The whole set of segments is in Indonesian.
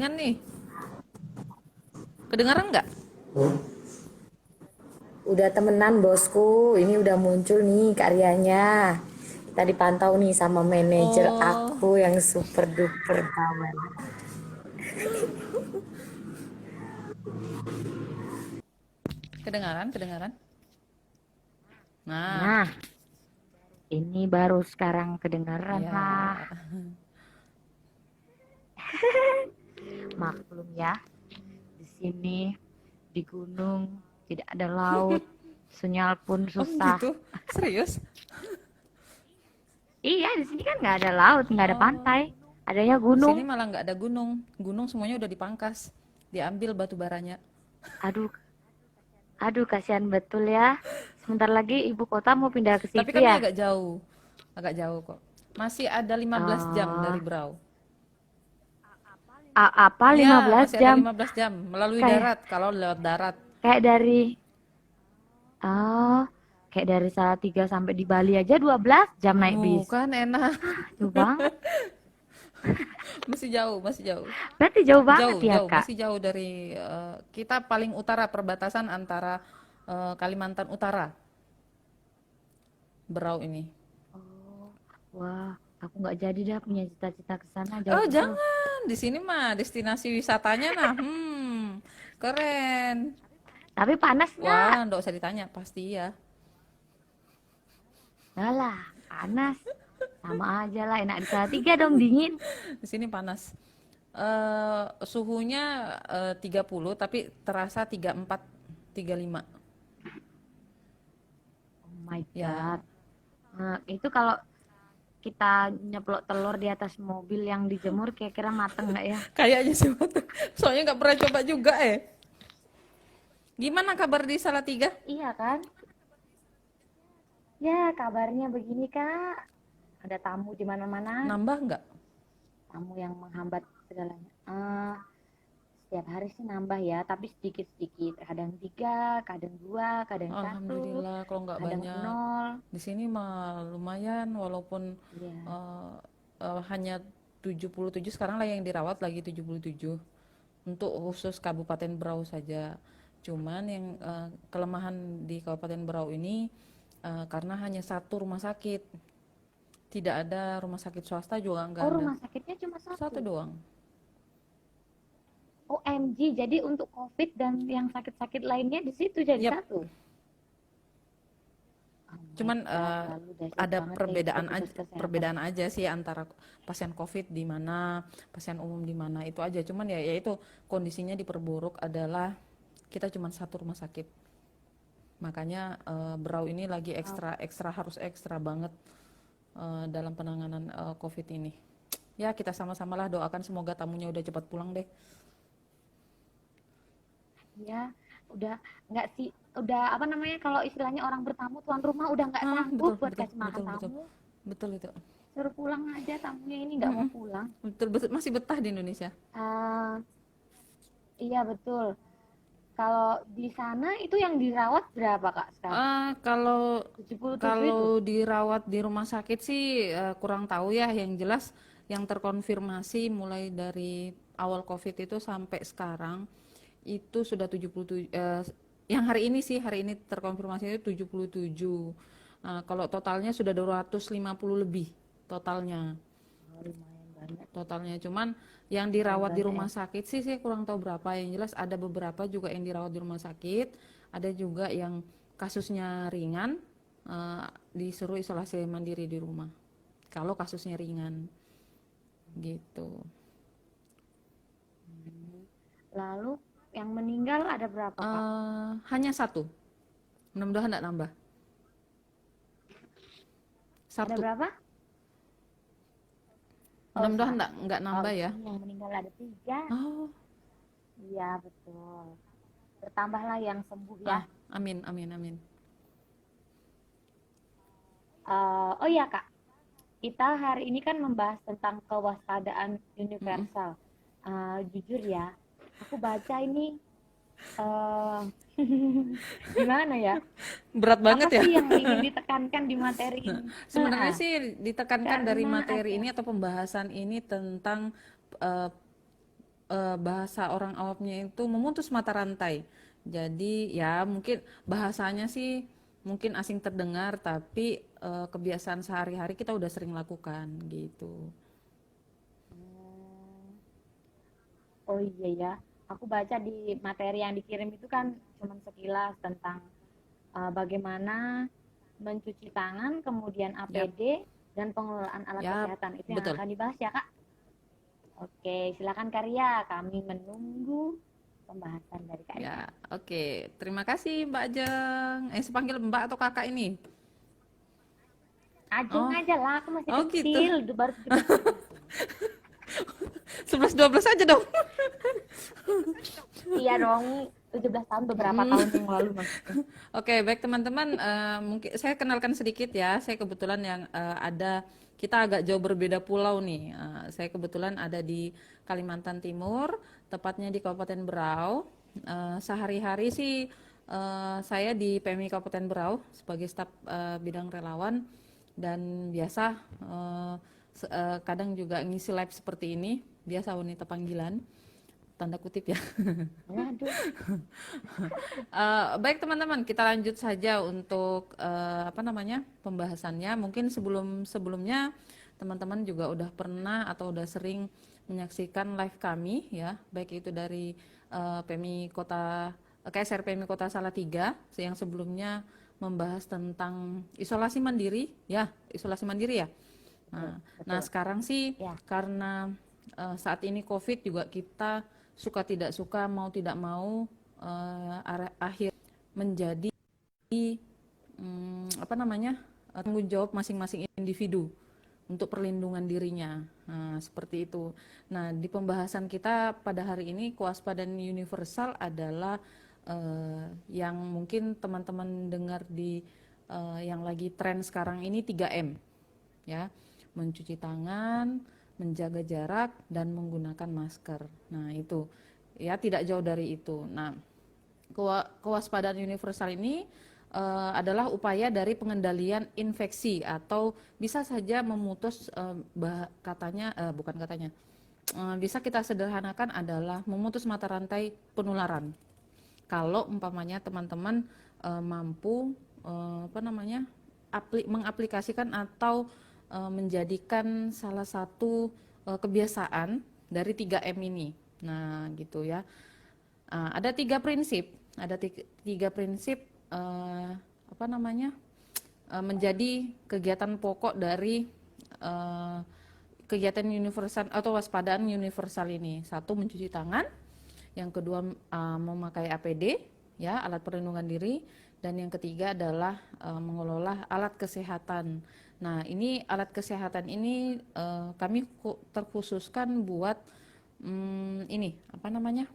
chattingan nih. Kedengaran nggak? Udah temenan bosku, ini udah muncul nih karyanya. Kita dipantau nih sama manajer Oh, aku yang super duper kawan. kedengaran, kedengaran. Nah, Nah, ini baru sekarang kedengeran lah. ya. Maklum ya, di sini di gunung tidak ada laut, sinyal pun Oh susah. gitu? Serius? Iya, di sini kan nggak ada laut, nggak ada pantai, Oh, adanya di gunung. sini malah nggak ada gunung. Gunung semuanya udah dipangkas, diambil batu baranya. Aduh, aduh kasihan betul ya. Sebentar lagi ibu kota mau pindah ke Tapi situ kami ya. agak jauh kok. Masih ada 15 jam dari Oh, Brau. apa Iya, 15 masih ada jam? 15 jam melalui Kayak darat kalau lewat darat. kayak dari oh, kayak dari Salatiga sampai di Bali aja 12 jam naik bis. Kan enak. Jauh banget. Masih jauh, masih jauh. Berarti jauh banget Jauh, ya, jauh, Kak? masih jauh dari kita paling utara perbatasan antara Kalimantan Utara, Berau ini. Oh, wah, aku nggak jadi dah punya cita-cita ke sana jauh Oh, betul. jangan. Di sini mah destinasi wisatanya nah, keren. Tapi panas nggak? Wah, nggak usah ditanya, pasti ya. Alah, panas. Sama aja lah, enak di Salatiga dong dingin. Di sini panas. Suhunya 30 tapi terasa 34, 35. Oh my Ya, God. Nah, itu kalau kita nyeplok telur di atas mobil yang dijemur kira-kira mateng nggak ya? kayaknya sih. Soalnya nggak pernah coba juga. Gimana kabar di Salatiga? Iya kan? Ya, kabarnya begini, Kak. Ada tamu di mana-mana, Nambah nggak? tamu yang menghambat segalanya. Setiap hari sih nambah ya, tapi sedikit-sedikit. Kadang tiga, kadang dua, kadang satu, Alhamdulillah kalau nggak kadang banyak. nol. Di sini mah lumayan walaupun Iya. eh, hanya 77 sekarang lah yang dirawat lagi 77 untuk khusus Kabupaten Berau saja. Cuman yang kelemahan di Kabupaten Berau ini karena hanya satu rumah sakit, tidak ada rumah sakit swasta juga nggak Oh, ada, rumah sakitnya cuma satu satu. doang. OMG, jadi untuk COVID dan yang sakit-sakit lainnya di situ jadi Yap, satu. Oh my cuman God, lalu dahsyat ada banget deh petugas kesehatan. perbedaan aja sih antara pasien COVID di mana, pasien umum di mana, itu aja. Cuman ya itu kondisinya diperburuk adalah kita cuma satu rumah sakit. Makanya Berau ini lagi Wow. ekstra ekstra harus ekstra banget dalam penanganan COVID ini. Ya kita sama-samalah doakan semoga tamunya udah cepat pulang deh. Ya, udah nggak sih, udah apa namanya kalau istilahnya orang bertamu tuan rumah udah nggak sanggup Betul buat betul kasih makan betul betul tamu. betul itu. Suruh pulang aja tamunya ini nggak mau Mm-mm. pulang. Betul betul masih betah di Indonesia. Ah, iya betul. Kalau di sana itu yang dirawat berapa Kak sekarang? Kalau 77 itu. kalau dirawat di rumah sakit sih kurang tahu ya. Yang jelas yang terkonfirmasi mulai dari awal COVID itu sampai sekarang itu sudah 77. Yang hari ini terkonfirmasi itu 77. Kalau totalnya sudah 250 lebih totalnya. Oh, lumayan banyak. Totalnya cuman yang Lumayan dirawat di banyak ya. rumah sakit sih saya kurang tahu berapa. Yang jelas ada beberapa juga yang dirawat di rumah sakit, ada juga yang kasusnya ringan, disuruh isolasi mandiri di rumah kalau kasusnya ringan gitu. Lalu yang meninggal ada berapa Kak? Hanya satu, mudah-mudahan tidak nambah. Ada Satu, berapa? Oh mudah-mudahan satu. nggak Oh nambah di ya. sini yang meninggal ada tiga. Oh, Iya betul. Bertambahlah yang sembuh ya. amin amin amin. Oh iya Kak, kita hari ini kan membahas tentang kewaspadaan Mm-mm. universal. Jujur ya, aku baca ini eh gimana ya? Berat Apa banget ya. sih yang ingin ditekankan di materi ini? Sebenarnya sih ditekankan dari Karena materi ada ini atau pembahasan ini tentang eh, bahasa orang awamnya itu memutus mata rantai. Jadi ya mungkin bahasanya sih mungkin asing terdengar, tapi kebiasaan sehari-hari kita udah sering lakukan gitu. Hmm. Oh iya ya, aku baca di materi yang dikirim itu kan cuma sekilas tentang bagaimana mencuci tangan, kemudian Yap, APD, dan pengelolaan alat yap, kesehatan. Itu yang betul. akan dibahas ya, Kak? Oke, silakan Karya. Kami menunggu pembahasan dari Karya. Ya, oke. Terima kasih Mbak Jeng. Sepanggil Mbak atau Kakak ini? Ajeng Oh, aja lah, aku masih oh gitu. kecil, baru 17 tahun. 11-12 aja dong. Iya dong, 17 tahun beberapa tahun yang lalu maksudnya. Oke, baik teman-teman, mungkin saya kenalkan sedikit ya. Saya kebetulan yang kita agak jauh berbeda pulau nih. Saya kebetulan ada di Kalimantan Timur, tepatnya di Kabupaten Berau. Sehari-hari sih saya di PMI Kabupaten Berau sebagai staf bidang relawan, dan biasa kadang juga ngisi live seperti ini. Biasa wanita panggilan, tanda kutip ya. Waduh, Baik teman-teman, kita lanjut saja untuk apa namanya pembahasannya. Mungkin sebelumnya teman-teman juga udah pernah atau udah sering menyaksikan live kami ya, baik itu dari PMI Kota KSR PMI Kota Salatiga yang sebelumnya membahas tentang isolasi mandiri ya, isolasi mandiri ya. betul, Nah, betul. sekarang sih Ya, karena saat ini COVID juga kita suka tidak suka mau tidak mau akhir menjadi apa namanya tanggung jawab masing-masing individu untuk perlindungan dirinya. Nah, seperti itu. Nah, di pembahasan kita pada hari ini kewaspadaan universal adalah yang mungkin teman-teman dengar di yang lagi tren sekarang ini 3M ya, mencuci tangan, menjaga jarak, dan menggunakan masker. Nah itu ya tidak jauh dari itu. Nah kewaspadaan universal ini adalah upaya dari pengendalian infeksi atau bisa saja memutus katanya bukan katanya bisa kita sederhanakan adalah memutus mata rantai penularan. Kalau umpamanya teman-teman mampu apa namanya mengaplikasikan atau menjadikan salah satu kebiasaan dari 3M ini. Nah, gitu ya. Ada tiga prinsip apa namanya menjadi kegiatan pokok dari uh, kegiatan universal atau waspadaan universal ini. Satu, mencuci tangan. Yang kedua, memakai APD, ya, alat perlindungan diri. Dan yang ketiga adalah mengelola alat kesehatan. Nah, ini alat kesehatan ini kami terkhususkan buat ini apa namanya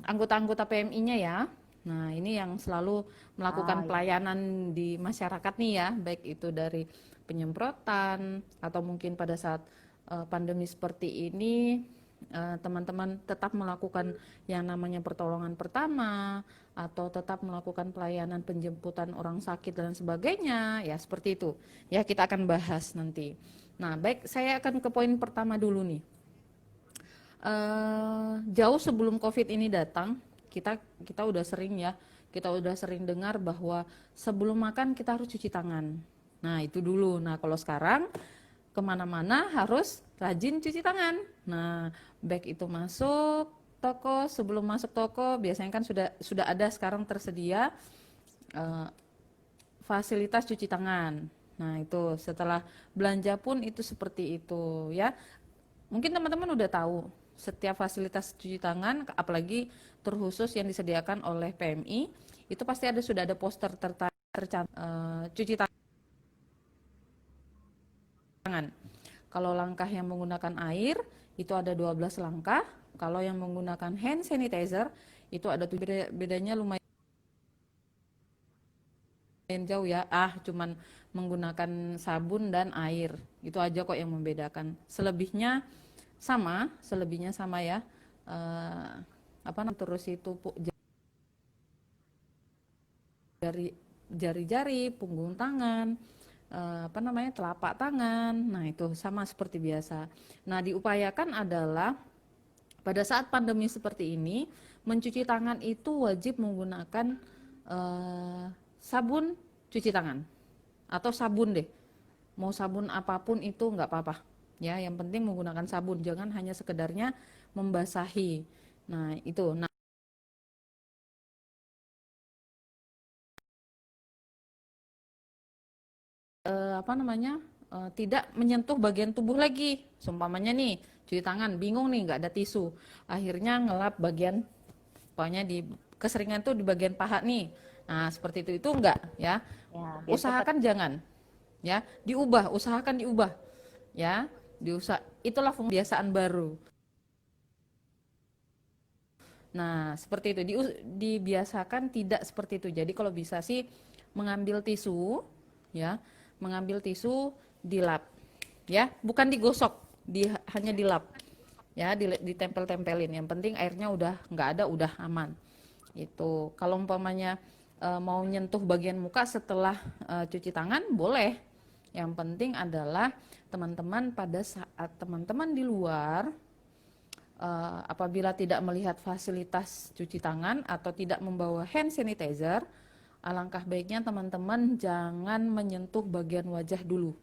anggota-anggota PMI-nya ya. Nah, ini yang selalu ah melakukan ya. pelayanan di masyarakat nih ya, baik itu dari penyemprotan atau mungkin pada saat pandemi seperti ini teman-teman tetap melakukan yang namanya pertolongan pertama atau tetap melakukan pelayanan penjemputan orang sakit dan sebagainya, ya seperti itu. Ya, kita akan bahas nanti. Nah, baik, saya akan ke poin pertama dulu nih. Jauh sebelum COVID ini datang, kita kita udah sering ya, kita udah sering dengar bahwa sebelum makan kita harus cuci tangan. Nah itu dulu. Nah kalau sekarang kemana-mana harus rajin cuci tangan. Nah baik itu masuk toko, sebelum masuk toko biasanya kan sudah ada sekarang tersedia eh, fasilitas cuci tangan. Nah itu setelah belanja pun itu seperti itu ya. Mungkin teman-teman udah tahu setiap fasilitas cuci tangan, apalagi terkhusus yang disediakan oleh PMI, itu pasti sudah ada poster tercantum cuci tangan. Kalau langkah yang menggunakan air itu ada 12 langkah, kalau yang menggunakan hand sanitizer itu ada bedanya lumayan jauh ya. Cuman menggunakan sabun dan air. Itu aja kok yang membedakan. Selebihnya sama ya. Eh, apa namanya terus itu jari-jari, punggung tangan, apa namanya telapak tangan. Nah, itu sama seperti biasa. Nah, diupayakan adalah Pada saat pandemi seperti ini, mencuci tangan itu wajib menggunakan sabun cuci tangan atau sabun deh. Mau sabun apapun itu nggak apa-apa. Ya, yang penting menggunakan sabun, jangan hanya sekedarnya membasahi. Nah, itu. Nah, apa namanya? Tidak menyentuh bagian tubuh lagi. Seumpamanya nih, cuci tangan, bingung nih nggak ada tisu. Akhirnya ngelap bagian, pokoknya di keseringan tuh di bagian paha nih. Nah, seperti itu enggak ya. Ya, biar cepet. Usahakan jangan ya, diubah, usahakan diubah ya. Itulah kebiasaan baru. Nah, seperti itu dibiasakan tidak seperti itu. Jadi kalau bisa sih mengambil tisu ya, mengambil tisu dilap ya, bukan digosok, hanya dilap ya, ditempel-tempelin. Yang penting airnya udah nggak ada, udah aman. Itu kalau umpamanya mau nyentuh bagian muka setelah cuci tangan boleh. Yang penting adalah teman-teman pada saat teman-teman di luar apabila tidak melihat fasilitas cuci tangan atau tidak membawa hand sanitizer, alangkah baiknya teman-teman jangan menyentuh bagian wajah dulu.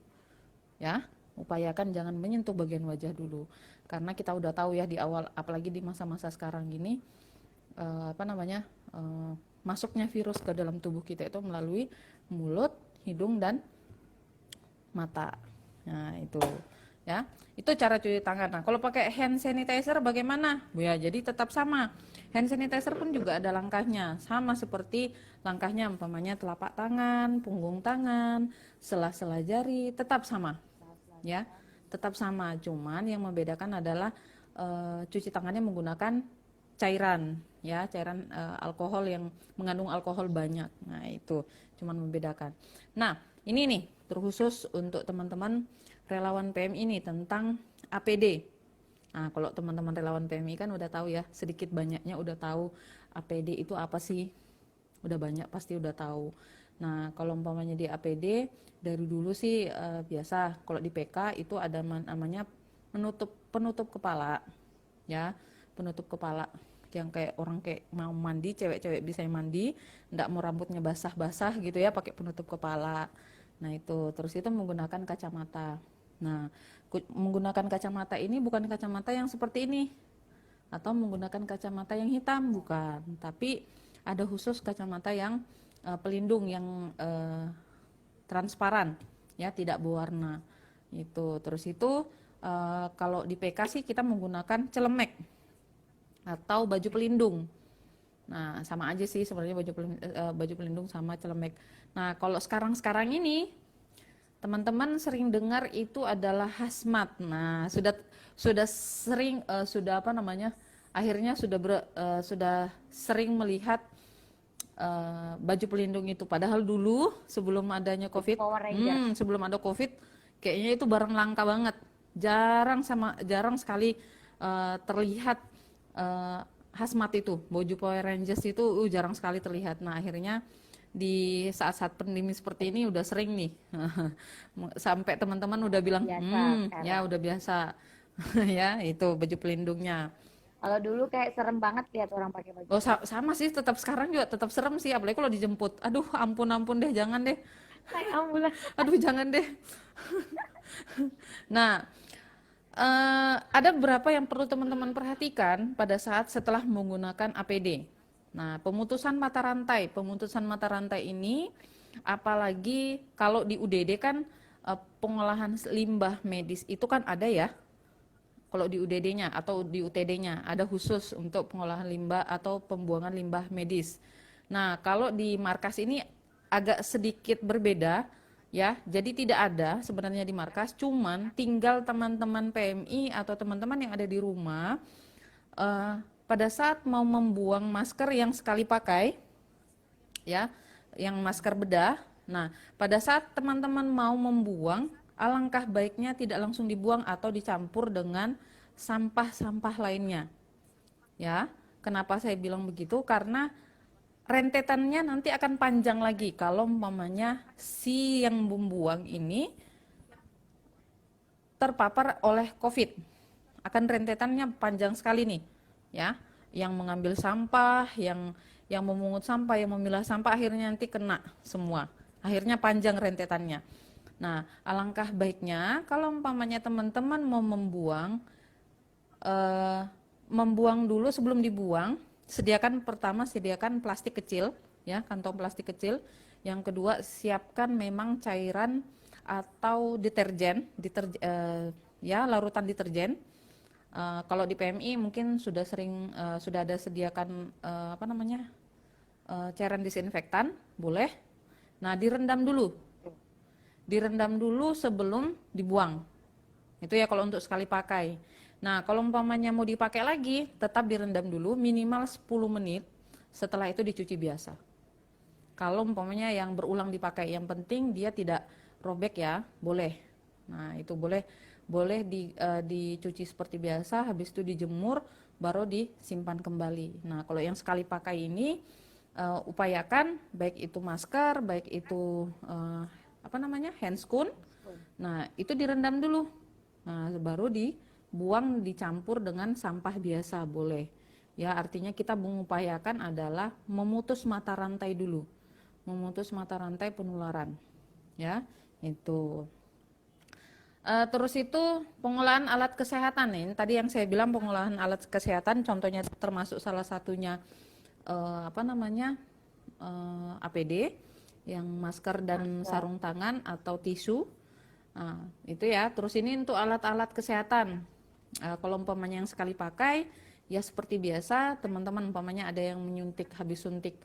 Ya, upayakan jangan menyentuh bagian wajah dulu. Karena kita udah tahu ya di awal, apalagi di masa-masa sekarang gini, apa namanya, masuknya virus ke dalam tubuh kita itu melalui mulut, hidung, dan mata. Nah, itu ya. Itu cara cuci tangan. Nah, kalau pakai hand sanitizer bagaimana? Ya, jadi tetap sama. Hand sanitizer pun juga ada langkahnya. Sama seperti langkahnya umpamanya telapak tangan, punggung tangan, sela-sela jari, tetap sama. Ya. Tetap sama. Cuman yang membedakan adalah cuci tangannya menggunakan cairan ya, cairan alkohol yang mengandung alkohol banyak. Nah, itu cuman membedakan. Nah, ini nih terkhusus untuk teman-teman relawan PMI ini tentang APD. Nah, kalau teman-teman relawan PMI kan udah tahu ya, sedikit banyaknya udah tahu APD itu apa sih. Udah banyak pasti udah tahu. Nah, kalau umpamanya di APD dari dulu sih biasa kalau di PK itu ada namanya penutup kepala ya, penutup kepala yang kayak orang kayak mau mandi, cewek-cewek bisa mandi, enggak mau rambutnya basah-basah gitu ya, pakai penutup kepala. Nah, itu terus itu menggunakan kacamata. Nah, menggunakan kacamata ini bukan kacamata yang seperti ini atau menggunakan kacamata yang hitam, bukan, tapi ada khusus kacamata yang pelindung yang transparan ya, tidak berwarna. Itu terus itu kalau di PK sih kita menggunakan celemek atau baju pelindung. Nah, sama aja sih sebenarnya baju pelindung sama celemek. Nah, kalau sekarang ini teman-teman sering dengar itu adalah hazmat. Nah, sudah sering sudah apa namanya? Akhirnya sudah sering melihat baju pelindung itu. Padahal dulu sebelum adanya COVID, Power Ranger. sebelum ada COVID, kayaknya itu barang langka banget. Jarang sekali terlihat hazmat itu, baju Power Rangers itu jarang sekali terlihat. Nah, akhirnya di saat-saat pandemi seperti ini udah sering nih. Sampai teman-teman udah bilang, Biasa ya sekarang. udah biasa. Ya, itu baju pelindungnya. Kalau dulu kayak serem banget lihat orang pakai baju Oh, pelindung. sama sih, tetap sekarang juga tetap serem sih, apalagi kalau dijemput. Aduh, ampun deh, jangan deh. Naik ambulans. Aduh, jangan deh. Nah, ada beberapa yang perlu teman-teman perhatikan pada saat setelah menggunakan APD. Nah, pemutusan mata rantai ini, apalagi kalau di UDD kan pengolahan limbah medis itu kan ada ya. Kalau di UDD-nya atau di UTD-nya ada khusus untuk pengolahan limbah atau pembuangan limbah medis. Nah, kalau di markas ini agak sedikit berbeda ya. Jadi tidak ada sebenarnya di markas, cuman tinggal teman-teman PMI atau teman-teman yang ada di rumah pada saat mau membuang masker yang sekali pakai ya, yang masker bedah. Nah, pada saat teman-teman mau membuang, alangkah baiknya tidak langsung dibuang atau dicampur dengan sampah-sampah lainnya. Ya, kenapa saya bilang begitu? Karena rentetannya nanti akan panjang lagi kalau umpamanya si yang membuang ini terpapar oleh COVID. Akan rentetannya panjang sekali nih. ya, yang mengambil sampah, yang memungut sampah, yang memilah sampah, akhirnya nanti kena semua. Akhirnya panjang rentetannya. Nah, alangkah baiknya kalau umpamanya teman-teman mau eh, membuang dulu sebelum dibuang, sediakan plastik kecil, ya, kantong plastik kecil. Yang kedua, siapkan memang cairan atau deterjen, ya, larutan deterjen. Kalau di PMI mungkin sudah ada sediakan apa namanya, cairan disinfektan, boleh. Nah, direndam dulu sebelum dibuang. Itu ya kalau untuk sekali pakai. Nah, kalau umpamanya mau dipakai lagi, tetap direndam dulu minimal 10 menit. Setelah itu dicuci biasa. Kalau umpamanya yang berulang dipakai, yang penting dia tidak robek ya, boleh. Nah, itu boleh dicuci seperti biasa, habis itu dijemur, baru disimpan kembali. Nah, kalau yang sekali pakai ini upayakan baik itu masker, baik itu apa namanya, handscoon. Nah, itu direndam dulu. Nah, baru dibuang, dicampur dengan sampah biasa boleh. Ya, artinya kita mengupayakan adalah memutus mata rantai dulu. Memutus mata rantai penularan. Ya, itu. Terus itu pengolahan alat kesehatan nih. Tadi yang saya bilang pengolahan alat kesehatan, contohnya termasuk salah satunya apa namanya, APD, yang masker dan sarung tangan atau tisu. Nah, itu ya. Terus ini untuk alat-alat kesehatan. Kalau umpamanya yang sekali pakai, ya seperti biasa, teman-teman umpamanya ada yang habis suntik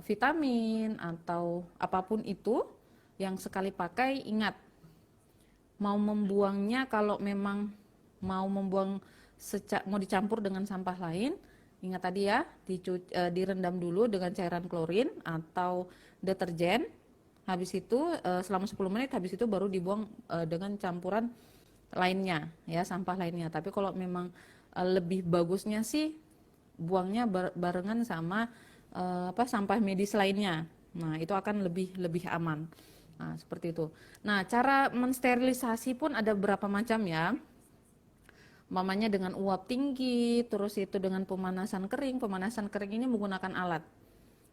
vitamin atau apapun itu, yang sekali pakai, ingat mau membuangnya, kalau memang mau dicampur dengan sampah lain, ingat tadi ya, direndam dulu dengan cairan klorin atau deterjen. Habis itu selama 10 menit, habis itu baru dibuang dengan campuran lainnya, ya, sampah lainnya. Tapi kalau memang lebih bagusnya sih buangnya barengan sama sampah medis lainnya. Nah, itu akan lebih aman. Nah, seperti itu. Nah, cara mensterilisasi pun ada beberapa macam ya. Mamanya dengan uap tinggi, terus itu dengan pemanasan kering. Pemanasan kering ini menggunakan alat.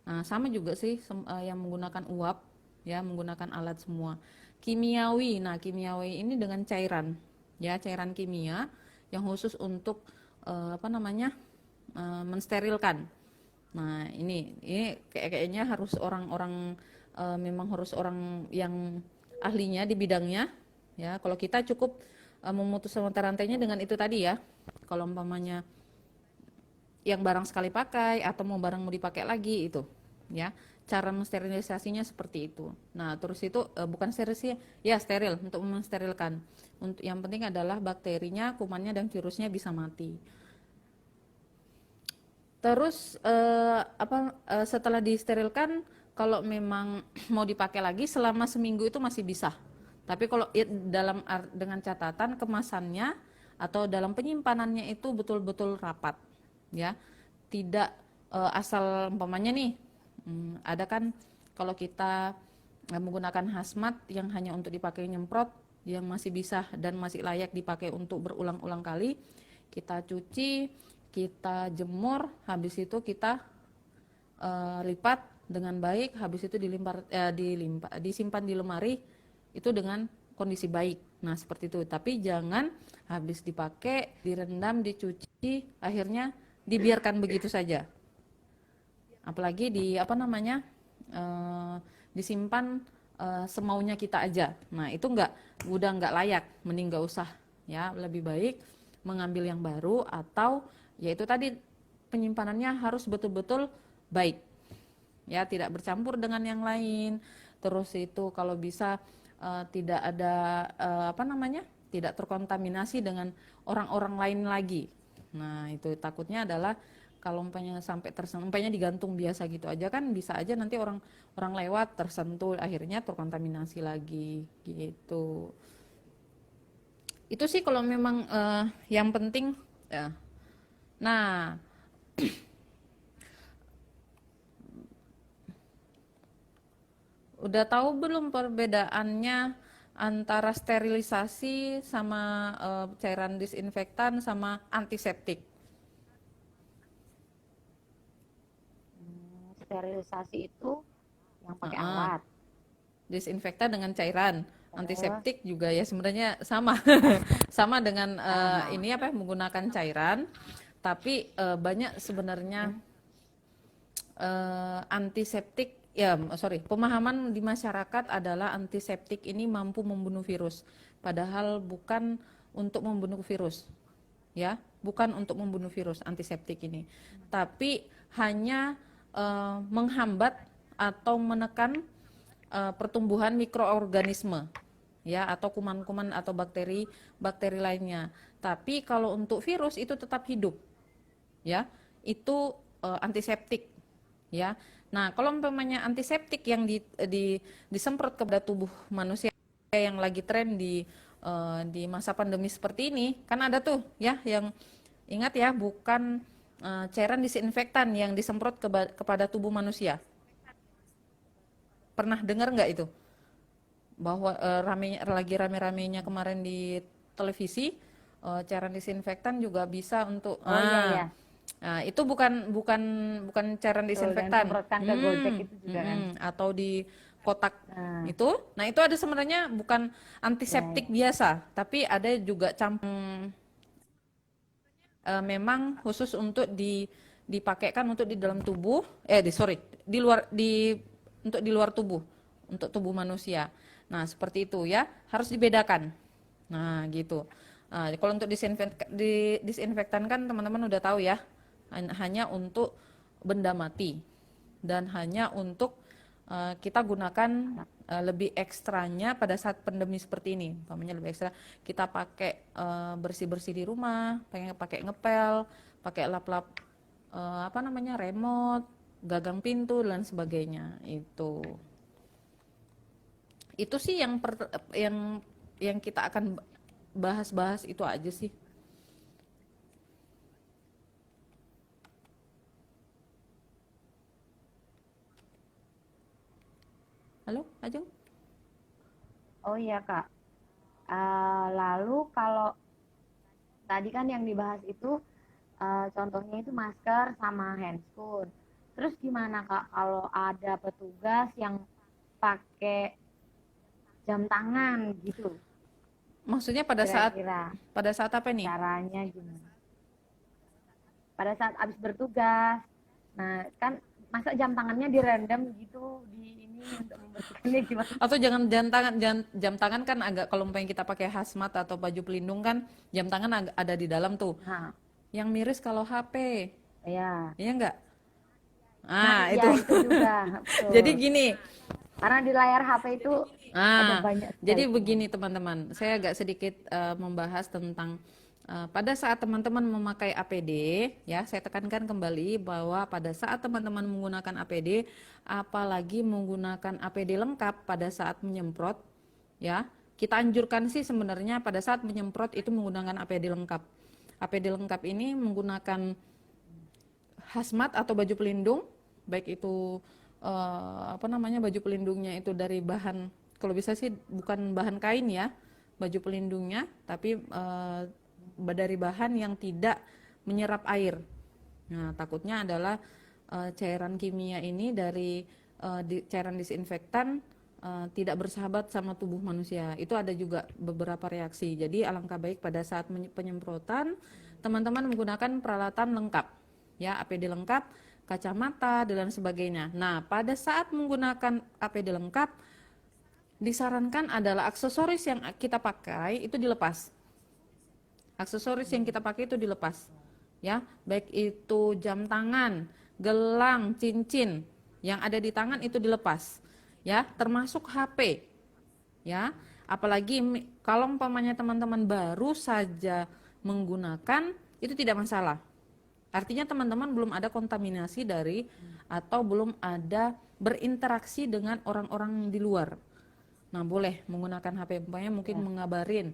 Nah, sama juga sih yang menggunakan uap, ya, menggunakan alat semua. Kimiawi. Nah, kimiawi ini dengan cairan, ya, cairan kimia yang khusus untuk apa namanya, mensterilkan. Nah, ini kayaknya harus orang-orang memang harus orang yang ahlinya di bidangnya, ya. Kalau kita cukup memutus mata rantainya dengan itu tadi ya. Kalau umpamanya yang barang sekali pakai atau barang mau dipakai lagi, itu ya, cara mensterilisasinya seperti itu. Nah, terus itu bukan sterilisasi ya, steril, untuk mensterilkan. Untuk yang penting adalah bakterinya, kumannya dan virusnya bisa mati. Terus setelah disterilkan, kalau memang mau dipakai lagi selama seminggu itu masih bisa. Tapi kalau dengan catatan kemasannya atau dalam penyimpanannya itu betul-betul rapat, ya. Tidak asal umpamanya nih, ada kan kalau kita menggunakan hazmat yang hanya untuk dipakai nyemprot, yang masih bisa dan masih layak dipakai untuk berulang-ulang kali, kita cuci, kita jemur, habis itu kita lipat dengan baik, habis itu disimpan di lemari itu dengan kondisi baik. Nah, seperti itu. Tapi jangan habis dipakai, direndam, dicuci, akhirnya dibiarkan begitu saja. Apalagi disimpan semaunya kita aja. Nah, itu udah nggak layak, mending nggak usah, ya. Lebih baik mengambil yang baru, atau yaitu tadi penyimpanannya harus betul-betul baik, ya, tidak bercampur dengan yang lain. Terus itu kalau bisa tidak ada tidak terkontaminasi dengan orang-orang lain lagi. Nah, itu takutnya adalah kalau umpamanya digantung biasa gitu aja, kan bisa aja nanti orang lewat tersentuh, akhirnya terkontaminasi lagi gitu. Itu sih kalau memang yang penting ya. Nah, udah tahu belum perbedaannya antara sterilisasi sama cairan disinfektan sama antiseptik? sterilisasi itu yang pakai Heeh. alat. Disinfektan dengan cairan. Terus Antiseptik juga ya sebenarnya sama. Sama dengan sama. ini apa menggunakan cairan, tapi banyak sebenarnya Hmm. antiseptik ya sorry pemahaman di masyarakat adalah antiseptik ini mampu membunuh virus, padahal bukan untuk membunuh virus, ya bukan untuk membunuh virus antiseptik ini, tapi hanya menghambat atau menekan pertumbuhan mikroorganisme, ya atau kuman-kuman atau bakteri lainnya. Tapi kalau untuk virus itu tetap hidup, ya itu antiseptik, ya. Nah kalau umpamanya antiseptik yang disemprot kepada tubuh manusia yang lagi tren di masa pandemi seperti ini, kan ada tuh ya yang ingat ya bukan cairan disinfektan yang disemprot kepada tubuh manusia. Pernah dengar nggak itu? Bahwa lagi rame-ramenya kemarin di televisi, cairan disinfektan juga bisa untuk Oh iya ya, itu bukan bukan cairan betul. Dan disinfektan, semprotkan ke Gojek itu juga kan. atau di kotak Nah, itu. Nah itu ada sebenarnya bukan ya, antiseptik ya. biasa, tapi ada juga memang khusus untuk dipakaikan untuk di dalam tubuh, sorry, di luar untuk di luar tubuh, untuk tubuh manusia. Nah seperti itu ya, harus dibedakan. Nah gitu. Nah, kalau untuk disinfektan kan teman-teman udah tahu ya, hanya untuk benda mati dan hanya untuk kita gunakan lebih ekstranya pada saat pandemi seperti ini. Umpamanya lebih ekstra kita pakai bersih-bersih di rumah, pakai ngepel, pakai lap-lap apa namanya remote, gagang pintu dan sebagainya. Itu sih yang kita akan bahas-bahas itu aja sih. Halo, Ajeng? Oh iya Kak. Lalu kalau tadi kan yang dibahas itu contohnya itu masker sama handscoon. Terus gimana Kak kalau ada petugas yang pakai jam tangan gitu? Maksudnya pada saat Kira-kira apa nih? caranya gimana? Pada saat habis bertugas. Nah, kan masa jam tangannya direndam gitu di ini untuk membersihkannya gimana? Atau jangan jam tangan kan agak kalau umpamanya kita pakai hazmat atau baju pelindung kan jam tangan ada di dalam tuh. Nah, Yang miris kalau HP, ya. iya enggak? Nah, Ah, iya itu. itu juga, Jadi betul. gini. Karena di layar HP itu ada Ah, banyak sekali jadi teman. begini teman-teman. Saya agak sedikit membahas tentang pada saat teman-teman memakai APD, ya, saya tekankan kembali bahwa pada saat teman-teman menggunakan APD, apalagi menggunakan APD lengkap pada saat menyemprot, ya, kita anjurkan sih sebenarnya pada saat menyemprot itu menggunakan APD lengkap. APD lengkap ini menggunakan hazmat atau baju pelindung, baik itu apa namanya baju pelindungnya itu dari bahan, kalau bisa sih bukan bahan kain ya, baju pelindungnya, tapi dari bahan yang tidak menyerap air. Nah takutnya adalah cairan kimia ini dari cairan disinfektan tidak bersahabat sama tubuh manusia. Itu ada juga beberapa reaksi. Jadi alangkah baik pada saat penyemprotan teman-teman menggunakan peralatan lengkap, ya APD lengkap, kacamata dan sebagainya. Nah pada saat menggunakan APD lengkap disarankan adalah aksesoris yang kita pakai itu dilepas. Aksesoris yang kita pakai itu dilepas, ya baik itu jam tangan, gelang, cincin yang ada di tangan itu dilepas, ya termasuk HP, ya apalagi kalau umpamanya teman-teman baru saja menggunakan itu tidak masalah, artinya teman-teman belum ada kontaminasi dari atau belum ada berinteraksi dengan orang-orang di luar. Nah boleh menggunakan HP, umpamanya mungkin Ya. mengabarin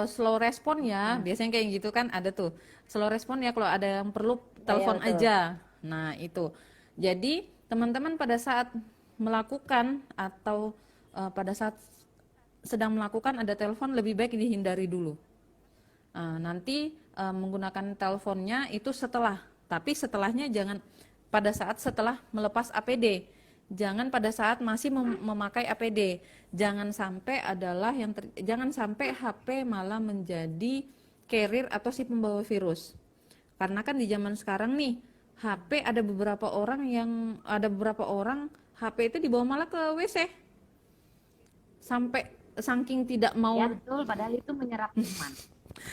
slow respon ya, Nah, biasanya kayak gitu kan ada tuh slow respon ya, kalau ada yang perlu ya, ya telepon betul. aja. Nah itu jadi teman-teman pada saat melakukan atau pada saat sedang melakukan ada telepon lebih baik dihindari dulu. Nanti menggunakan teleponnya itu setelah Tapi setelahnya jangan pada saat setelah melepas APD. Jangan pada saat masih memakai APD. Jangan sampai jangan sampai HP malah menjadi carrier atau si pembawa virus. Karena kan di zaman sekarang nih, HP ada beberapa orang HP itu dibawa malah ke WC. Sampai saking tidak mau Ya betul, padahal itu menyerap iman.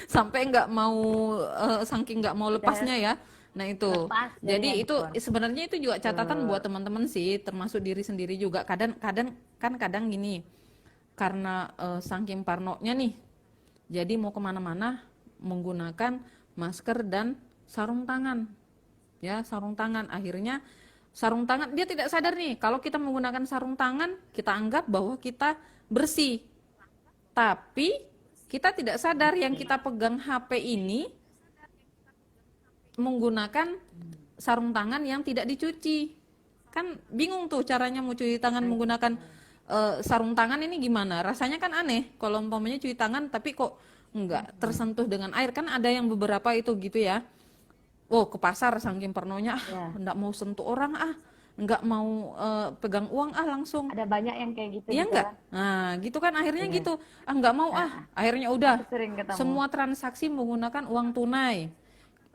sampai nggak mau saking nggak mau lepasnya ya. Nah itu Lepas dari jadi itu handphone. sebenarnya itu juga catatan buat teman-teman sih, termasuk diri sendiri juga. Kadang gini, karena saking parnonya nih, jadi mau kemana-mana menggunakan masker dan sarung tangan, ya sarung tangan. Akhirnya sarung tangan, dia tidak sadar nih kalau kita menggunakan sarung tangan, kita anggap bahwa kita bersih, tapi kita tidak sadar yang kita pegang HP ini menggunakan sarung tangan yang tidak dicuci. Kan bingung tuh caranya mau cuci tangan menggunakan sarung tangan ini gimana? Rasanya kan aneh kalau umpamanya cuci tangan tapi kok enggak tersentuh dengan air. Kan ada yang beberapa itu gitu ya. Oh, ke pasar saking parnonya, enggak mau sentuh orang enggak mau pegang uang langsung. Ada banyak yang kayak gitu. Iya gitu enggak? kan. Nah, gitu kan akhirnya gitu. Enggak mau akhirnya udah Aku sering ketemu. semua transaksi menggunakan uang tunai.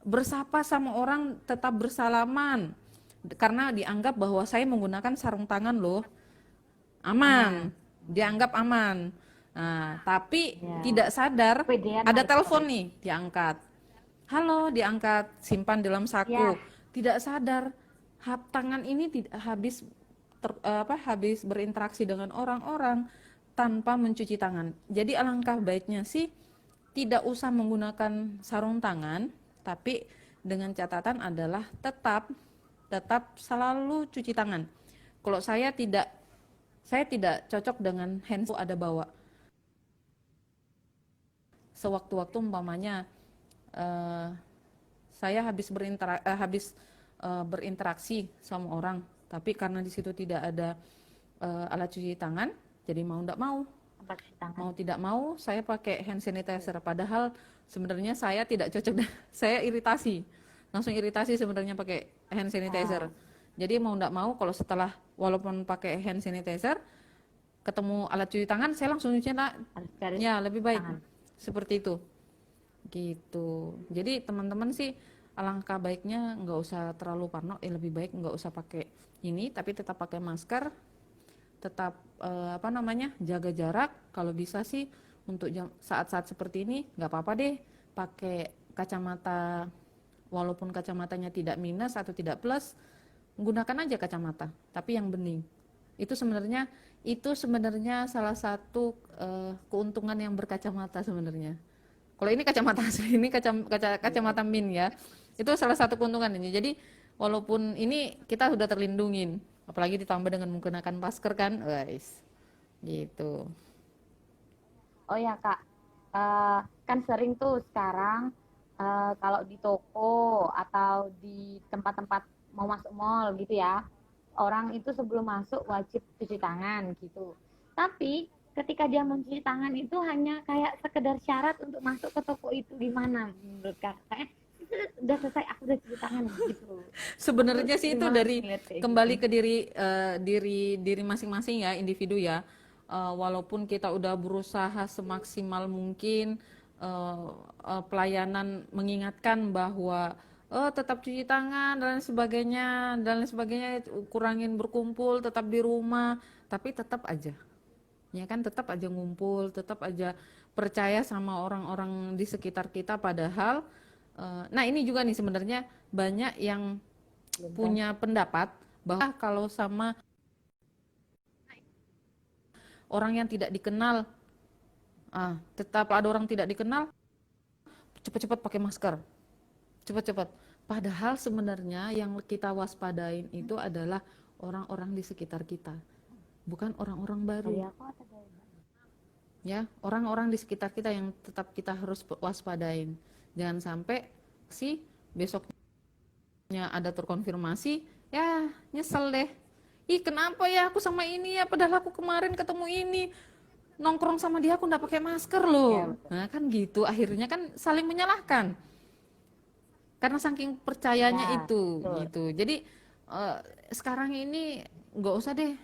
Bersapa sama orang tetap bersalaman karena dianggap bahwa saya menggunakan sarung tangan loh, aman, dianggap aman. Nah, tapi tidak sadar Kepedean ada lah itu. telepon nih, diangkat, halo, diangkat, simpan dalam saku. Tidak sadar tangan ini habis berinteraksi dengan orang-orang tanpa mencuci tangan. Jadi alangkah baiknya sih tidak usah menggunakan sarung tangan, tapi dengan catatan adalah tetap selalu cuci tangan. Kalau saya tidak cocok dengan handphone ada bawa. Sewaktu-waktu umpamanya saya habis berinteraksi sama orang, tapi karena di situ tidak ada alat cuci tangan, jadi mau tidak mau saya pakai hand sanitizer. Padahal sebenarnya saya tidak cocok, saya langsung iritasi sebenarnya pakai hand sanitizer. Jadi mau tidak mau kalau walaupun pakai hand sanitizer, ketemu alat cuci tangan, saya langsung cuci ya lebih baik seperti itu. Gitu. Jadi teman-teman sih alangkah baiknya nggak usah terlalu parno, lebih baik nggak usah pakai ini, tapi tetap pakai masker, tetap jaga jarak. Kalau bisa sih untuk saat-saat seperti ini nggak apa-apa deh pakai kacamata, walaupun kacamatanya tidak minus atau tidak plus, gunakan aja kacamata tapi yang bening. Itu sebenarnya salah satu keuntungan yang berkacamata sebenarnya. Kalau ini kacamata asli, ini kacamata min ya, itu salah satu keuntungan ini. Jadi walaupun ini kita sudah terlindungin, apalagi ditambah dengan menggunakan masker kan, guys, gitu. Oh ya Kak, kan sering tuh sekarang kalau di toko atau di tempat-tempat mau masuk mall gitu ya, orang itu sebelum masuk wajib cuci tangan gitu. Tapi ketika dia mencuci tangan itu hanya kayak sekedar syarat untuk masuk ke toko itu, gimana menurut Kakak? Udah selesai, aku udah cuci tangan gitu. Sebenarnya sih itu dari kembali gitu. ke diri masing-masing ya, individu ya. Walaupun kita udah berusaha semaksimal mungkin pelayanan mengingatkan bahwa tetap cuci tangan dan lain sebagainya, kurangin berkumpul, tetap di rumah, tapi tetap aja ya kan, tetap aja ngumpul, tetap aja percaya sama orang-orang di sekitar kita. Padahal nah ini juga nih sebenarnya banyak yang punya pendapat bahwa kalau sama orang yang tidak dikenal, tetap ada orang tidak dikenal, cepat-cepat pakai masker, cepat-cepat. Padahal sebenarnya yang kita waspadain itu adalah orang-orang di sekitar kita, bukan orang-orang baru. Ya, orang-orang di sekitar kita yang tetap kita harus waspadain. Jangan sampai besoknya ada terkonfirmasi, ya nyesel deh. Ih, kenapa ya aku sama ini ya, padahal aku kemarin ketemu ini, nongkrong sama dia aku nggak pakai masker loh. Nah kan gitu, akhirnya kan saling menyalahkan. karena saking percayanya Ya, itu betul. gitu. Jadi eh, sekarang ini nggak usah deh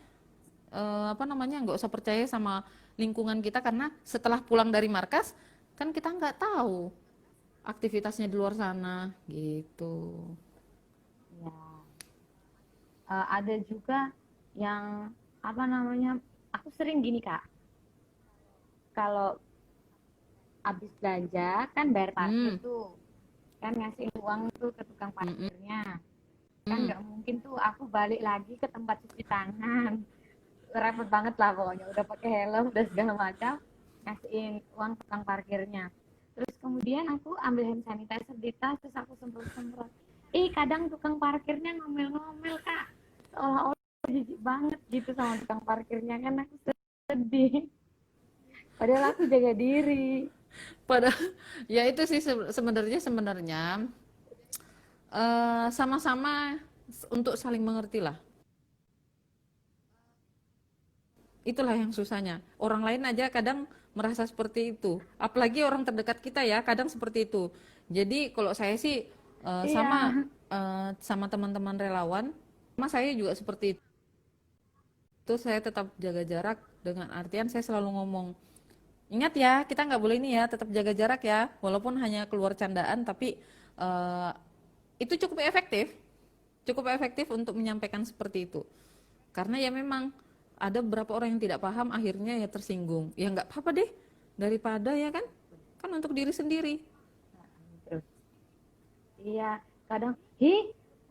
apa namanya, nggak usah percaya sama lingkungan kita, karena setelah pulang dari markas kan kita nggak tahu aktivitasnya di luar sana gitu. Ya. Ada juga yang apa namanya? Aku sering gini Kak, kalau habis belanja kan bayar parkir Hmm, tuh, kan ngasih uang tuh ke tukang mm, parkirnya. Kan mm. nggak mungkin tuh aku balik lagi ke tempat cuci tangan. Repot banget lah pokoknya, udah pakai helm udah segala macam, ngasihin uang ke tukang parkirnya. Terus kemudian aku ambil hand sanitizer di tas, terus aku semprot-semprot. Kadang tukang parkirnya ngomel-ngomel Kak, seolah-olah jijik banget gitu sama tukang parkirnya, kan aku sedih, padahal aku jaga diri. Pada ya itu sih sebenarnya sama-sama untuk saling mengerti lah. Itulah yang susahnya. Orang lain aja kadang merasa seperti itu. Apalagi orang terdekat kita ya, kadang seperti itu. Jadi kalau saya sih Iya, sama teman-teman relawan, sama saya juga seperti itu. Saya tetap jaga jarak, dengan artian saya selalu ngomong, ingat ya, kita nggak boleh ini ya, tetap jaga jarak ya. Walaupun hanya keluar candaan, tapi eh, itu cukup efektif untuk menyampaikan seperti itu. Karena ya memang ada beberapa orang yang tidak paham, akhirnya ya tersinggung. Ya nggak apa-apa deh, daripada ya kan, kan untuk diri sendiri. terus iya, kadang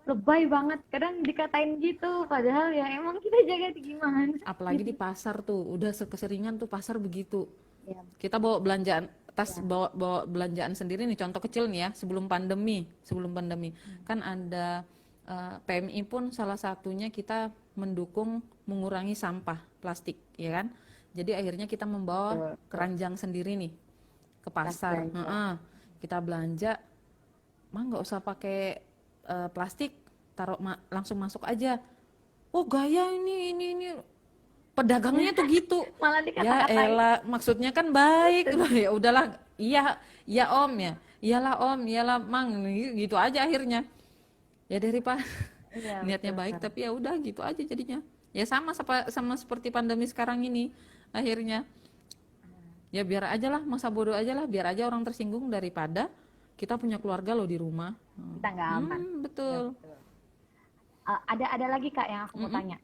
lebay banget, kadang dikatain gitu, padahal ya emang kita jaga di gimana Apalagi gitu. di pasar tuh, udah keseringan tuh pasar begitu. Ya, Kita bawa belanjaan tas, ya. bawa belanjaan sendiri nih, contoh kecil nih ya, sebelum pandemi kan ada PMI pun salah satunya kita mendukung mengurangi sampah plastik, ya kan. Jadi akhirnya kita membawa Betul, betul. keranjang sendiri nih ke Tas pasar. belanja. Kita belanja, mah nggak usah pakai plastik, langsung masuk aja. Oh gaya ini pedagangnya tuh gitu. Malah Ya dikata-katain. elah, maksudnya kan baik. Ya udahlah, iya, iya om ya, iyalah om, iyalah mang, gitu aja akhirnya. Ya daripada Iya, niatnya baik betul. tapi ya udah gitu aja jadinya. Ya sama seperti pandemi sekarang ini akhirnya. Ya biar aja lah, masa bodoh aja lah, biar aja orang tersinggung daripada kita punya keluarga loh di rumah. Kita nggak aman. Iya, Betul. betul. Ada lagi Kak yang aku mau Mm-mm. tanya.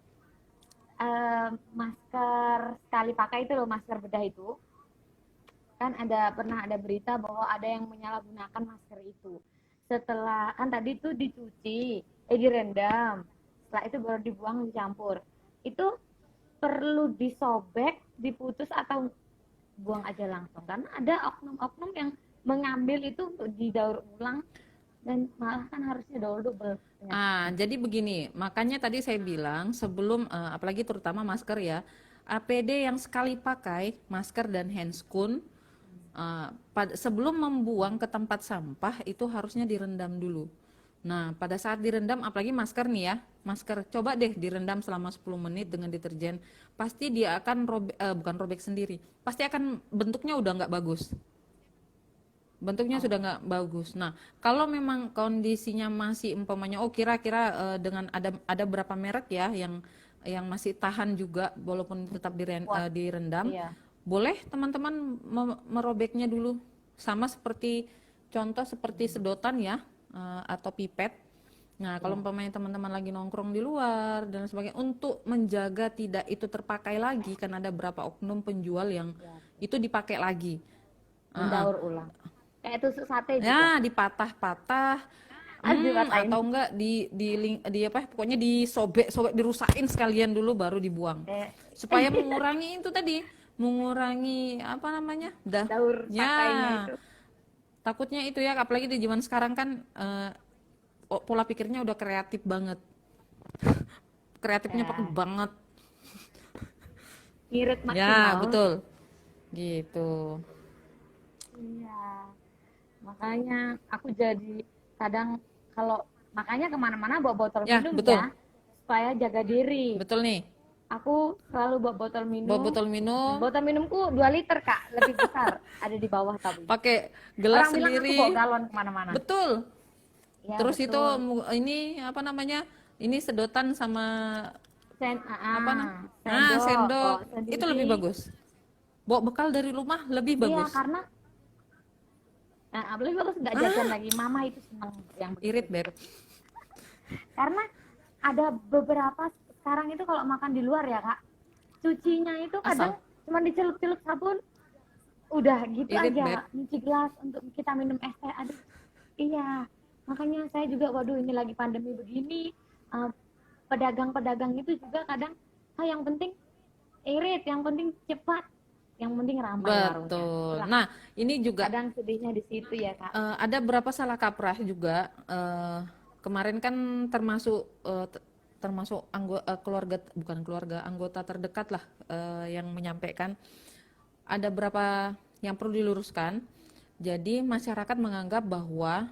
Masker sekali pakai itu loh, masker bedah itu. Kan pernah ada berita bahwa ada yang menyalahgunakan masker itu. Setelah kan tadi tuh dicuci, direndam. Setelah itu baru dibuang, dicampur. Itu perlu disobek, diputus atau buang aja langsung, karena ada oknum-oknum yang mengambil itu untuk didaur ulang dan malah kan harusnya daur double penyakitnya. Jadi begini, makanya tadi saya bilang sebelum apalagi terutama masker ya, APD yang sekali pakai, masker dan handscoon, sebelum membuang ke tempat sampah itu harusnya direndam dulu. Nah, pada saat direndam, apalagi masker nih ya, masker coba deh direndam selama 10 menit dengan deterjen, pasti dia akan bukan robek sendiri, pasti akan bentuknya udah nggak bagus. Bentuknya sudah Oh, nggak bagus. Nah, kalau memang kondisinya masih umpamanya, oh kira-kira dengan ada berapa merek ya yang masih tahan juga walaupun tetap kuat. direndam, Iya. boleh teman-teman merobeknya dulu. Sama seperti contoh seperti sedotan ya, atau pipet. Nah, kalau Iya. umpamanya teman-teman lagi nongkrong di luar dan sebagainya, untuk menjaga tidak itu terpakai lagi, kan ada beberapa oknum penjual yang Iya. itu dipakai lagi. Uh-uh. Mendaur ulang. Kayak tusuk sate juga. Ya, dipatah-patah, Dipatahin. atau enggak di apa, pokoknya disobek-sobek, dirusakin sekalian dulu baru dibuang. Eh, Supaya mengurangi itu tadi, mengurangi apa namanya? daur Ya, pakainya itu. takutnya itu ya, apalagi di zaman sekarang kan pola pikirnya udah kreatif banget. Kreatifnya pakai Ya, banget. ngirit Ya, maksimal. betul. Gitu. Iya. Makanya aku jadi kadang kalau makanya kemana-mana bawa botol Ya, minum betul. ya supaya jaga diri. Betul nih. Aku selalu bawa botol Bawa minum. botol minum, Botol minumku 2 liter Kak, lebih besar, ada di bawah tapi. pakai gelas Orang bilang aku bawa sendiri. galon kemana-mana. Betul. Ya Terus itu betul. ini apa namanya? Ini sedotan sama apa Sendok sendok bawa itu lebih sendiri. bagus. Bawa bekal dari rumah lebih Iya, bagus. karena apalagi bagus nggak jajan Ah, lagi. Mama itu senang yang irit Beb. begitu-begitu. Karena ada beberapa sekarang itu kalau makan di luar ya Kak, cucinya itu Asal kadang cuma dicelup-celup sabun, udah gitu irit Beb. aja, nyuci gelas untuk kita minum es teh. Aduh, iya. Makanya saya juga, waduh ini lagi pandemi begini, eh, pedagang-pedagang itu juga kadang, yang penting irit, yang penting cepat, yang penting ramai warungnya. Betul. Itulah Nah, ini juga kadang sedihnya di situ ya Kak. ada berapa salah kaprah juga. Kemarin kan termasuk termasuk keluarga, bukan keluarga, anggota terdekat lah yang menyampaikan. Ada berapa yang perlu diluruskan. Jadi masyarakat menganggap bahwa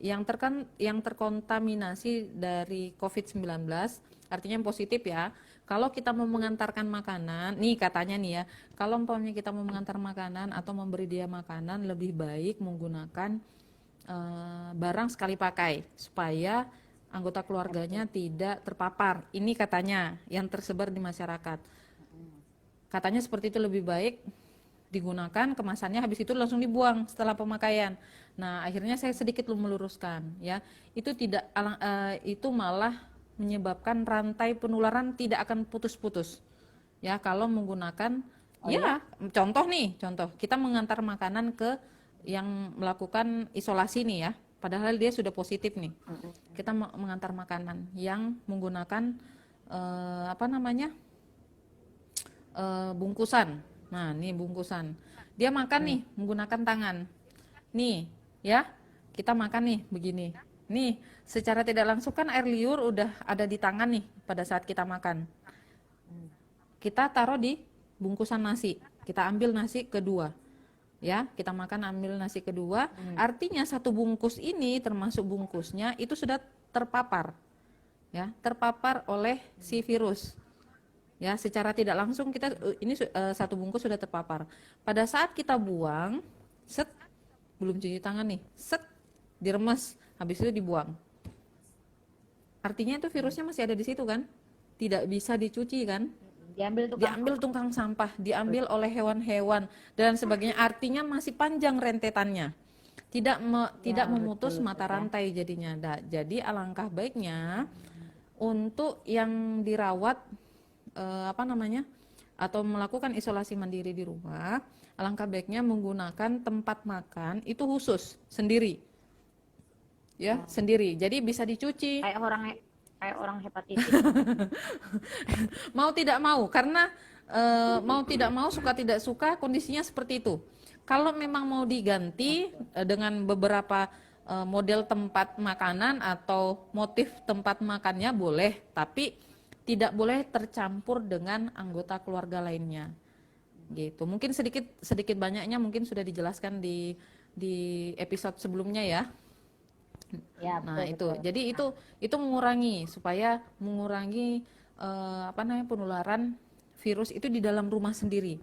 yang terkontaminasi dari COVID-19, artinya yang positif ya. Kalau kita mau mengantarkan makanan, nih katanya nih ya, kalau umpamanya kita mau mengantar makanan atau memberi dia makanan, lebih baik menggunakan barang sekali pakai supaya anggota keluarganya tidak terpapar. Ini katanya yang tersebar di masyarakat. Katanya seperti itu lebih baik digunakan kemasannya, habis itu langsung dibuang setelah pemakaian. Nah, akhirnya saya sedikit meluruskan ya. Itu tidak itu malah menyebabkan rantai penularan tidak akan putus-putus. Ya, kalau menggunakan Oh ya. ya contoh nih, contoh kita mengantar makanan ke yang melakukan isolasi nih ya. Padahal dia sudah positif nih. Kita mengantar makanan yang menggunakan apa namanya? Bungkusan. Nah, nih bungkusan. Dia makan nih menggunakan tangan. Nih, ya. Kita makan nih begini. Nih, secara tidak langsung kan air liur udah ada di tangan nih pada saat kita makan. Kita taruh di bungkusan nasi. Kita ambil nasi kedua. Ya, kita makan ambil nasi kedua, artinya satu bungkus ini termasuk bungkusnya itu sudah terpapar. Ya, terpapar oleh si virus. Ya, secara tidak langsung kita ini satu bungkus sudah terpapar. Pada saat kita buang, set, belum cuci tangan nih, set, diremes, habis itu dibuang. Artinya itu virusnya masih ada di situ kan, tidak bisa dicuci kan, Diambil tukang diambil sampah. tukang sampah, diambil oleh hewan-hewan dan sebagainya. Artinya masih panjang rentetannya, tidak Ya memutus betul mata ya. rantai jadinya. Jadi alangkah baiknya untuk yang dirawat apa namanya atau melakukan isolasi mandiri di rumah, alangkah baiknya menggunakan tempat makan itu khusus sendiri, ya sendiri. Jadi bisa dicuci. Kayak orang kayak orang hepatitis. Mau tidak mau, karena mau tidak mau, suka tidak suka kondisinya seperti itu. Kalau memang mau diganti dengan beberapa model tempat makanan atau motif tempat makannya boleh, tapi tidak boleh tercampur dengan anggota keluarga lainnya. Gitu. Mungkin sedikit sedikit banyaknya mungkin sudah dijelaskan di episode sebelumnya ya. Ya Nah, betul itu. betul. Jadi itu mengurangi supaya mengurangi apa namanya penularan virus itu di dalam rumah sendiri.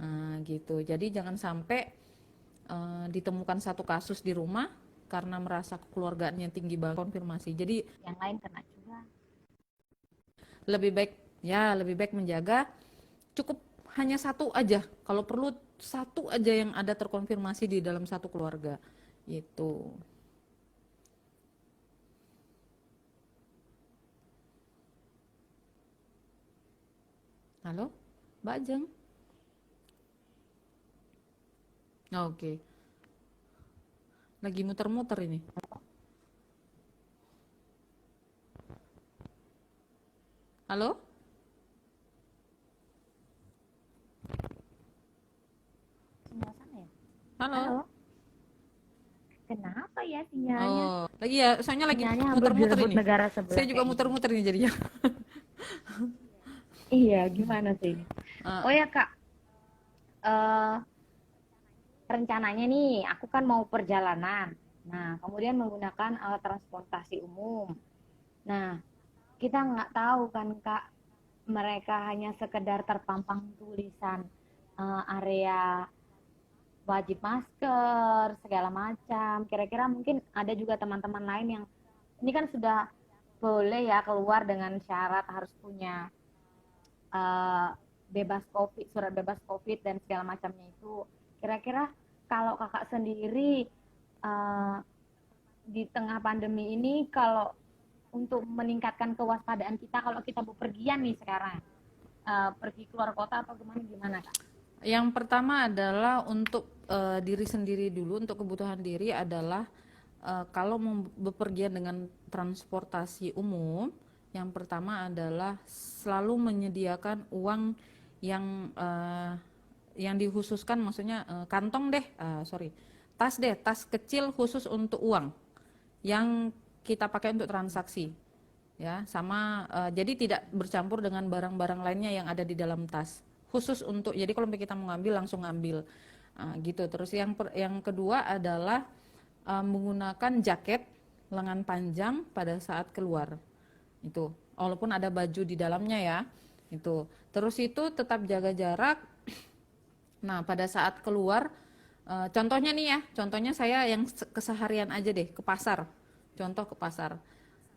Nah, gitu. Jadi jangan sampai ditemukan satu kasus di rumah karena merasa kekeluargaannya tinggi banget konfirmasi. Jadi Yang lain kena juga. lebih baik lebih baik menjaga, cukup hanya satu aja. Kalau perlu satu aja yang ada terkonfirmasi di dalam satu keluarga. Itu. Halo? Mbak Ajeng? Oke. Lagi muter-muter ini. Halo? Sebelah sana ya. Halo? Halo. Kenapa ya sinyalnya? Oh, lagi ya, soalnya lagi Sinyalnya hampir muter-muter direbut ini. negara Saya sebelah juga kayaknya. muter-muter ini jadinya. Iya, gimana sih ini? Uh, Oh ya Kak, eh rencananya nih, aku kan mau perjalanan. Nah, kemudian menggunakan alat transportasi umum. Nah, kita nggak tahu kan Kak, mereka hanya sekedar terpampang tulisan area wajib masker segala macam. Kira-kira mungkin ada juga teman-teman lain yang ini kan sudah boleh ya keluar dengan syarat harus punya eh, bebas COVID, surat bebas COVID dan segala macamnya itu. Kira-kira kalau kakak sendiri eh, di tengah pandemi ini, kalau untuk meningkatkan kewaspadaan kita kalau kita bepergian nih sekarang, pergi keluar kota atau gimana gimana kak? Yang pertama adalah untuk diri sendiri dulu, untuk kebutuhan diri adalah kalau mau bepergian dengan transportasi umum, yang pertama adalah selalu menyediakan uang yang dikhususkan, maksudnya kantong deh, sorry, tas deh, tas kecil khusus untuk uang yang kita pakai untuk transaksi, ya, sama jadi tidak bercampur dengan barang-barang lainnya yang ada di dalam tas, khusus untuk, jadi kalau kita mau ngambil langsung ngambil, gitu. Terus yang kedua adalah menggunakan jaket lengan panjang pada saat keluar, itu walaupun ada baju di dalamnya ya, itu. Terus itu tetap jaga jarak. Nah, pada saat keluar, contohnya nih ya, contohnya saya yang keseharian aja deh, ke pasar. Contoh ke pasar.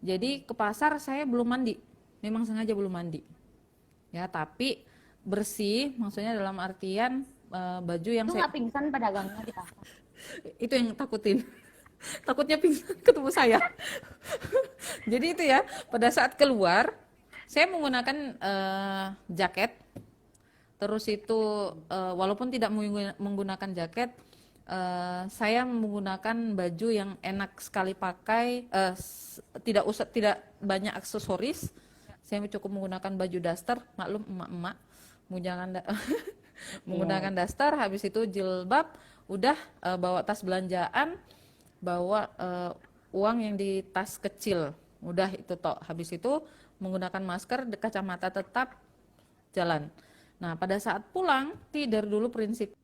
Jadi ke pasar saya belum mandi, memang sengaja belum mandi. Ya, tapi bersih, maksudnya dalam artian baju yang Itu saya, nggak pingsan pedagangnya di pasar? itu yang takutin. Takutnya pingsan ketemu saya. Jadi itu ya, pada saat keluar, saya menggunakan jaket. Terus itu walaupun tidak menggunakan jaket, saya menggunakan baju yang enak sekali pakai, tidak banyak aksesoris. Saya cukup menggunakan baju daster, maklum emak-emak menggunakan menggunakan daster, habis itu jilbab, udah bawa tas belanjaan, bawa uang yang di tas kecil, udah itu tok. Habis itu menggunakan masker, kacamata tetap, jalan. Nah, pada saat pulang, dari dulu prinsipnya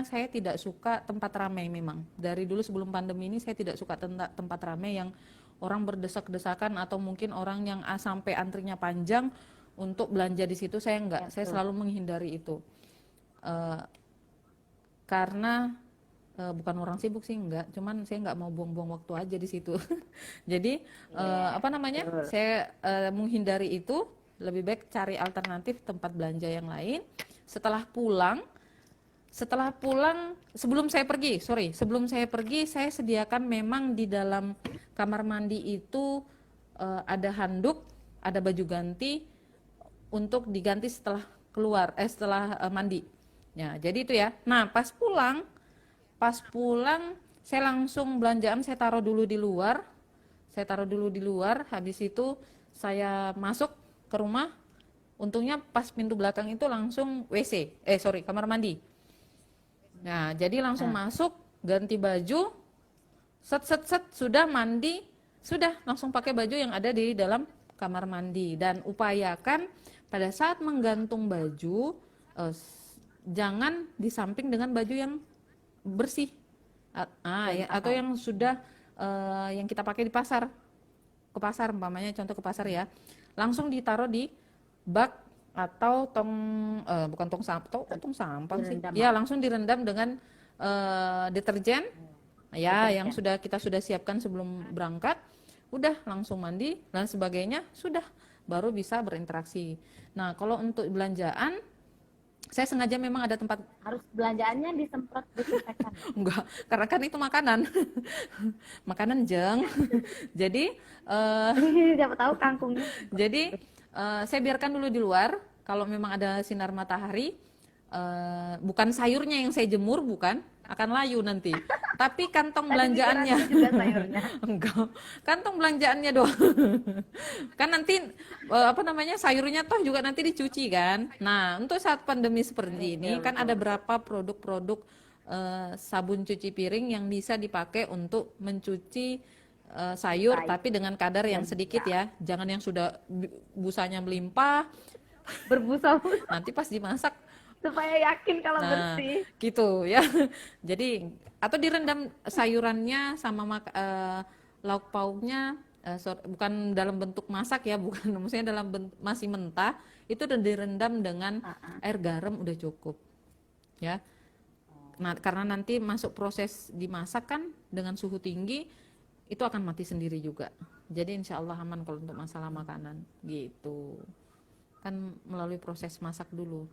saya tidak suka tempat ramai memang. Dari dulu sebelum pandemi ini saya tidak suka tempat ramai yang orang berdesak-desakan atau mungkin orang yang sampai antrinya panjang untuk belanja di situ, saya enggak. Ya, saya betul. selalu menghindari itu. Karena bukan orang sibuk sih, enggak, cuman saya enggak mau buang-buang waktu aja di situ. Jadi apa namanya, saya menghindari itu, lebih baik cari alternatif tempat belanja yang lain. Setelah pulang, sebelum saya pergi, saya sediakan memang di dalam kamar mandi itu ada handuk, ada baju ganti untuk diganti setelah keluar, setelah mandi. Ya, jadi itu ya. Nah, pas pulang saya langsung belanjaan saya taruh dulu di luar. Habis itu saya masuk ke rumah. Untungnya pas pintu belakang itu langsung kamar mandi. Nah, jadi langsung masuk, ganti baju, set, sudah mandi, sudah langsung pakai baju yang ada di dalam kamar mandi. Dan upayakan pada saat menggantung baju, jangan di samping dengan baju yang bersih, ya, atau yang sudah yang kita pakai di pasar, ke pasar umpamanya, contoh ke pasar ya, langsung ditaruh di bak atau bukan tong sampah sih ya, langsung direndam dengan deterjen ya, yang kita sudah siapkan sebelum berangkat. Udah langsung mandi dan sebagainya, sudah baru bisa berinteraksi. Nah, kalau untuk belanjaan, saya sengaja memang ada tempat. Harus belanjaannya disemprot disinfektan? Enggak, karena kan itu makanan. Makanan jeng. Jadi Siapa tahu kangkungnya. jadi saya biarkan dulu di luar. Kalau memang ada sinar matahari, bukan sayurnya yang saya jemur, bukan, akan layu nanti. Tapi kantong belanjaannya. Juga sayurnya. Enggak, kantong belanjaannya doang. Kan nanti sayurnya toh juga nanti dicuci kan. Nah, untuk saat pandemi seperti ini kan ada berapa produk-produk sabun cuci piring yang bisa dipakai untuk mencuci sayur, tapi dengan kadar yang sedikit ya. Jangan yang sudah busanya melimpah. Berbusa Nanti pas dimasak, supaya yakin kalau bersih. gitu ya. Jadi atau direndam sayurannya sama lauk pauknya, bukan dalam bentuk masak ya, bukan, maksudnya dalam masih mentah, itu udah direndam dengan air garam, udah cukup. ya. Nah, karena nanti masuk proses dimasak kan dengan suhu tinggi, itu akan mati sendiri juga. Jadi insya Allah aman kalau untuk masalah makanan gitu. Kan melalui proses masak dulu.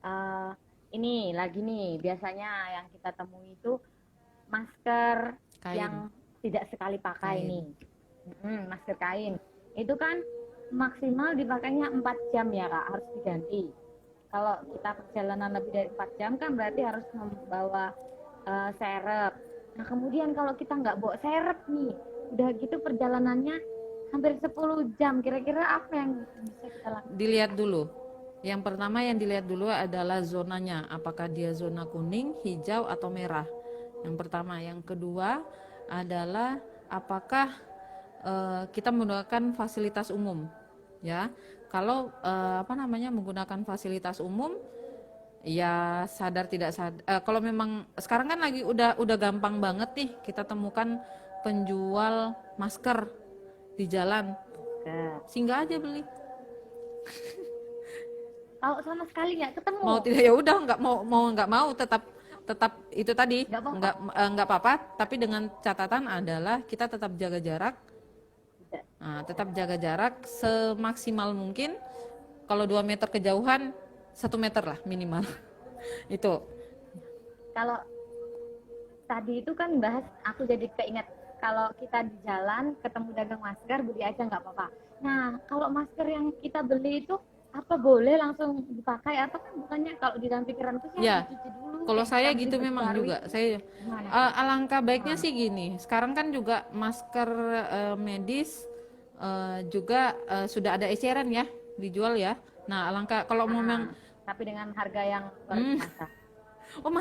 Eh, ini lagi nih, biasanya yang kita temui itu masker Kain, yang tidak sekali pakai nih. kain. Masker kain. Itu kan maksimal dipakainya 4 jam ya Kak, harus diganti. Kalau kita perjalanan lebih dari 4 jam kan berarti harus membawa serep. Nah kemudian kalau kita nggak bawa serep nih, udah gitu perjalanannya hampir 10 jam. Kira-kira apa yang bisa kita lakukan? Dilihat dulu. Yang pertama yang dilihat dulu adalah zonanya, apakah dia zona kuning, hijau atau merah. Yang pertama, yang kedua adalah apakah kita menggunakan fasilitas umum, ya. Kalau menggunakan fasilitas umum, ya sadar tidak sadar. Kalau memang sekarang kan lagi udah gampang banget nih kita temukan penjual masker di jalan, singgah aja beli. Kalau sama sekali nggak ketemu, Mau tidak ya udah, nggak mau tetap tetap itu tadi, nggak apa-apa. nggak apa-apa, tapi dengan catatan adalah kita tetap jaga jarak. Nah, tetap jaga jarak semaksimal mungkin. Kalau 2 meter kejauhan, 1 meter lah minimal. Itu. Kalau tadi itu kan bahas, aku jadi keinget kalau kita di jalan ketemu dagang masker beli aja nggak apa-apa. Nah kalau masker yang kita beli itu apa boleh langsung dipakai atau kan bukannya kalau di dalam pikiranku sih Ya, harus dicuci dulu kalau kayak saya kita beli gitu baju memang baru juga. itu Saya gimana? alangkah baiknya Nah, sih gini. Sekarang kan juga masker medis juga sudah ada eceran ya dijual ya. Nah, alangkah kalau memang tapi dengan harga yang luar hmm, biasa. oh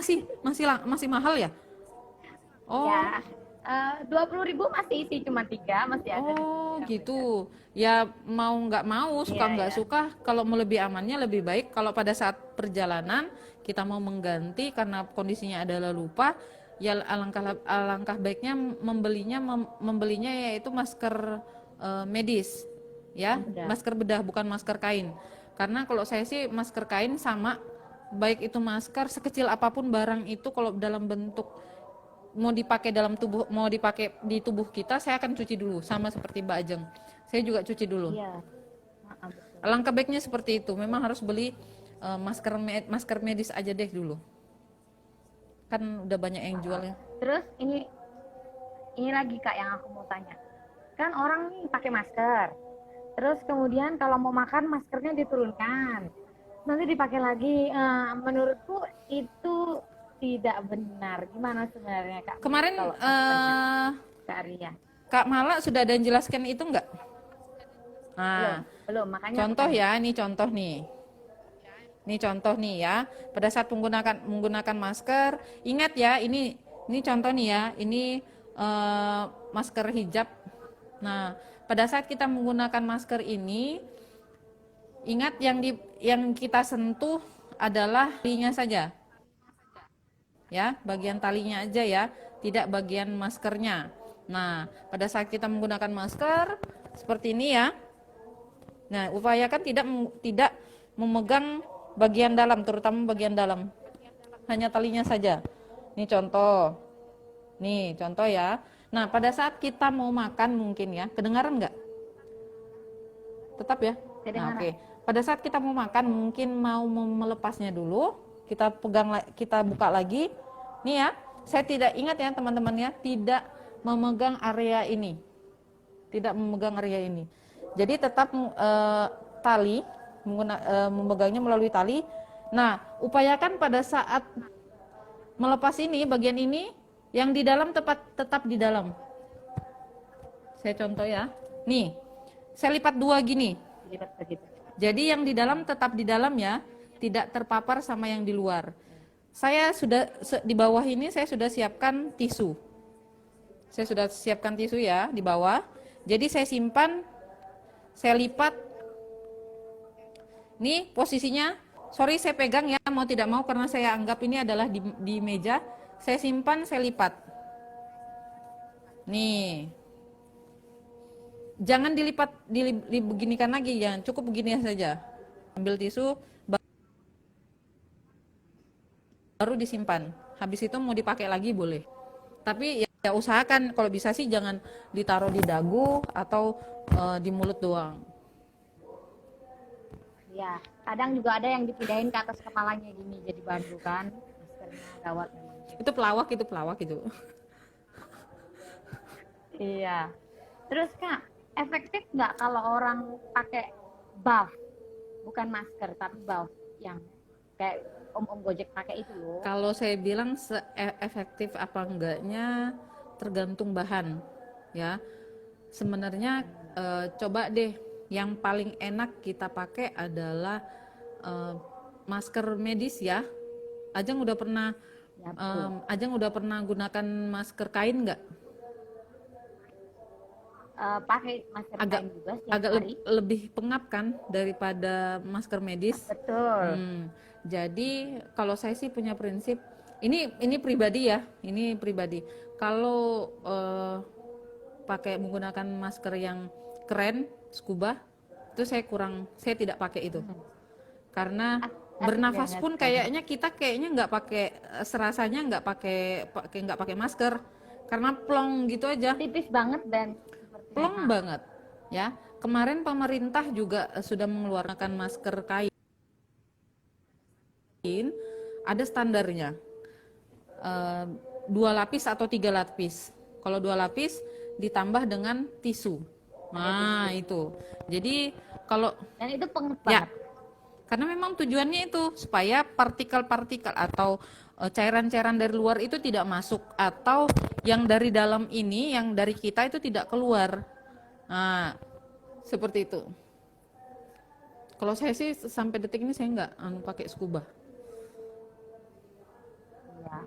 masih mahal ya? Oh, Ya, 20.000 masih isi cuma tiga, masih ada di oh yang beda. gitu. Ya mau nggak mau, suka Iya nggak ya. suka, kalau mau lebih amannya lebih baik kalau pada saat perjalanan kita mau mengganti karena kondisinya adalah lupa, ya alangkah baiknya membelinya yaitu masker medis, ya, Yang beda. masker bedah bukan masker kain. Karena kalau saya sih masker kain sama, baik itu masker sekecil apapun barang itu kalau dalam bentuk mau dipakai dalam tubuh, mau dipakai di tubuh kita, saya akan cuci dulu, sama seperti Mbak Ajeng, saya juga cuci dulu. Iya. Betul. Alangkah baiknya seperti itu, memang harus beli masker medis aja deh dulu, kan udah banyak yang jual ya. Terus ini lagi Kak yang aku mau tanya. Kan orang nih pakai masker. Terus kemudian kalau mau makan maskernya diturunkan. Nanti dipakai lagi. Menurutku itu tidak benar. Gimana sebenarnya Kak? Kemarin Kalau masukannya Kak Arya. Kak Mala sudah ada yang jelaskan itu enggak? Belum, Nah, belum. Makanya aku contoh tanya. ya, ini contoh nih. Ini contoh nih ya. Pada saat menggunakan masker, ingat ya, ini contoh nih ya. Ini masker hijab. Nah, pada saat kita menggunakan masker ini, ingat yang kita sentuh adalah talinya saja. Ya, bagian talinya aja ya, tidak bagian maskernya. Nah, pada saat kita menggunakan masker seperti ini ya. Nah, upayakan tidak memegang bagian dalam, terutama bagian dalam. Hanya talinya saja. Ini contoh. Nih, contoh ya. Nah, pada saat kita mau makan mungkin ya, kedengaran nggak? Tetap ya? Nah, oke. Pada saat kita mau makan mungkin mau melepasnya dulu, kita buka lagi. Nih ya, saya tidak ingat ya teman-teman ya, tidak memegang area ini. Tidak memegang area ini. Jadi tetap tali, memegangnya melalui tali. Nah, upayakan pada saat melepas ini, bagian ini, yang di dalam tetap di dalam. Saya contoh ya. Nih, saya lipat dua gini. Lipat begitu. Jadi yang di dalam tetap di dalam ya, tidak terpapar sama yang di luar. Saya sudah di bawah ini saya sudah siapkan tisu. Saya sudah siapkan tisu ya di bawah. Jadi saya simpan, saya lipat. Nih posisinya, sorry saya pegang ya, mau tidak mau karena saya anggap ini adalah di meja. Saya simpan, saya lipat. Nih, jangan dilipat, beginikan lagi ya, cukup begini saja. Ambil tisu. baru disimpan. Habis itu mau dipakai lagi boleh. Tapi ya usahakan kalau bisa sih jangan ditaruh di dagu atau di mulut doang. Ya, kadang juga ada yang dipindahin ke atas kepalanya gini jadi bandu kan. Maskernya gawat memang. Itu pelawak itu. Iya. Terus Kak, efektif nggak kalau orang pakai buff, bukan masker tapi buff yang kayak om-om Gojek pakai itu loh. Kalau saya bilang efektif apa enggaknya tergantung bahan ya. Sebenarnya coba deh, yang paling enak kita pakai adalah eh, masker medis ya. Ya betul. Ajeng udah pernah gunakan masker kain nggak? Pakai masker Agak kain juga setiap agak hari. lebih pengap kan daripada masker medis. Betul. Jadi kalau saya sih punya prinsip, ini pribadi ya, ini pribadi. Kalau pakai menggunakan masker yang keren, scuba, itu saya tidak pakai itu. Karena Aduh ya bernafas nggak pun suka. kayaknya nggak pakai, serasanya nggak pakai masker, karena plong gitu aja. Tipis banget dan sepertinya. Plong banget ya. Kemarin pemerintah juga sudah mengeluarkan masker kain, ada standarnya, 2 lapis atau 3 lapis. Kalau 2 lapis ditambah dengan tisu. Nah itu. Jadi kalau Dan itu pengep ya, banget. karena memang tujuannya itu supaya partikel-partikel atau cairan-cairan dari luar itu tidak masuk, atau yang dari dalam ini, yang dari kita itu tidak keluar. Nah, seperti itu. Kalau saya sih sampai detik ini saya nggak pakai scuba. Iya.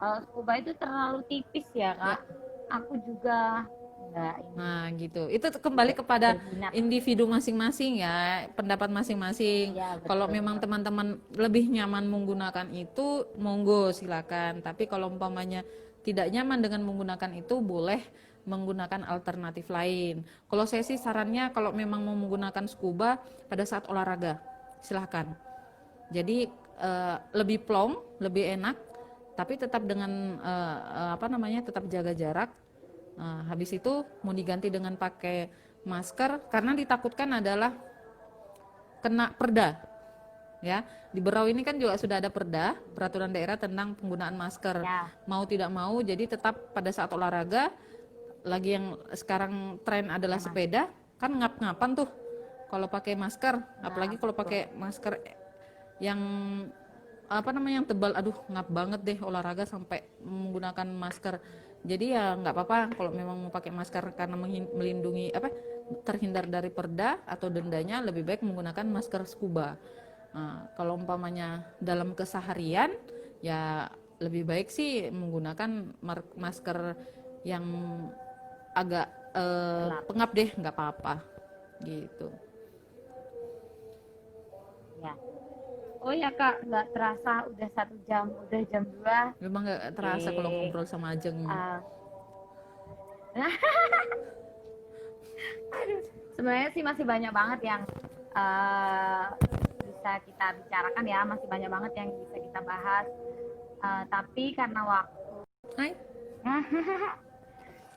Kalau scuba itu terlalu tipis ya Ya. Kak. Aku juga nggak ini Nah, gitu. Itu kembali kepada berminat. individu masing-masing ya, pendapat masing-masing. Iya Kalau betul. memang teman-teman lebih nyaman menggunakan itu, monggo silakan. Tapi kalau umpamanya tidak nyaman dengan menggunakan itu, boleh menggunakan alternatif lain. Kalau saya sih sarannya kalau memang mau menggunakan scuba pada saat olahraga, silahkan. Jadi lebih plong, lebih enak, tapi tetap dengan tetap jaga jarak. Nah, habis itu mau diganti dengan pakai masker, karena ditakutkan adalah kena perda ya. Di Berau ini kan juga sudah ada perda, peraturan daerah tentang penggunaan masker. Ya. Mau tidak mau, jadi tetap pada saat olahraga, lagi yang sekarang tren adalah Aman. sepeda, kan ngap-ngapan tuh kalau pakai masker, Nah, apalagi kalau betul. pakai masker yang yang tebal. Aduh, ngap banget deh olahraga sampai menggunakan masker. Jadi ya nggak apa-apa kalau memang mau pakai masker karena melindungi terhindar dari perda atau dendanya, lebih baik menggunakan masker scuba. Nah, kalau umpamanya dalam keseharian ya lebih baik sih menggunakan masker yang agak pengap deh, nggak apa-apa gitu. Ya. Oh ya Kak, nggak terasa udah 1 jam, udah jam 2. Memang nggak terasa kalau ngobrol sama Ajeng ini. Uh, sebenarnya sih masih banyak banget yang bisa kita bicarakan ya, masih banyak banget yang bisa kita bahas. Tapi karena waktu, Hai.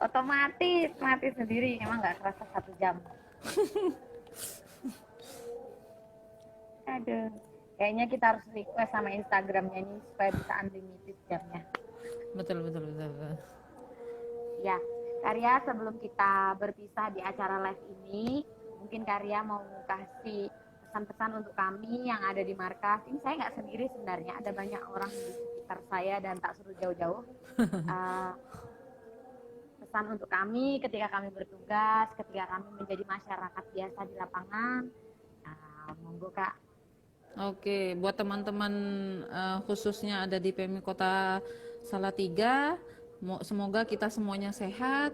otomatis mati sendiri, emang nggak terasa 1 jam. Aduh, kayaknya kita harus request sama Instagramnya ini supaya bisa unlimited jamnya. Betul. Ya, Karya, sebelum kita berpisah di acara live ini, mungkin Karya mau kasih pesan-pesan untuk kami yang ada di markas. Ini saya nggak sendiri sebenarnya, ada banyak orang di sekitar saya dan tak suruh jauh-jauh. Pesan untuk kami ketika kami bertugas, ketika kami menjadi masyarakat biasa di lapangan. Monggo Kak. Oke, buat teman-teman khususnya ada di PMI Kota Salatiga, semoga kita semuanya sehat.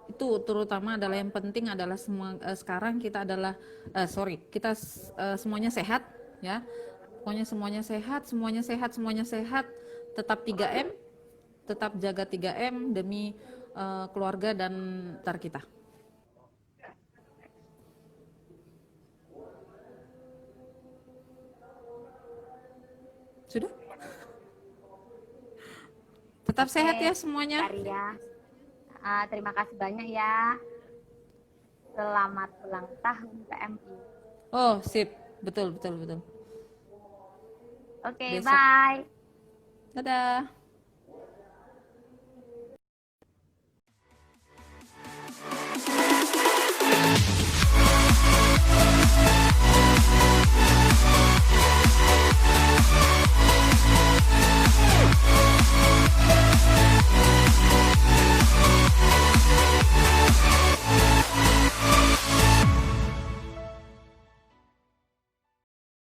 Itu terutama adalah yang penting adalah sekarang kita adalah kita semuanya sehat ya. Pokoknya semuanya sehat, tetap 3M, tetap jaga 3M demi keluarga dan ntar kita. Sudah? Tetap Oke, sehat ya semuanya. Karya. Terima kasih banyak ya. Selamat ulang tahun PMI. Oh, sip. Betul, betul, betul. Oke, Besok. bye. Dadah.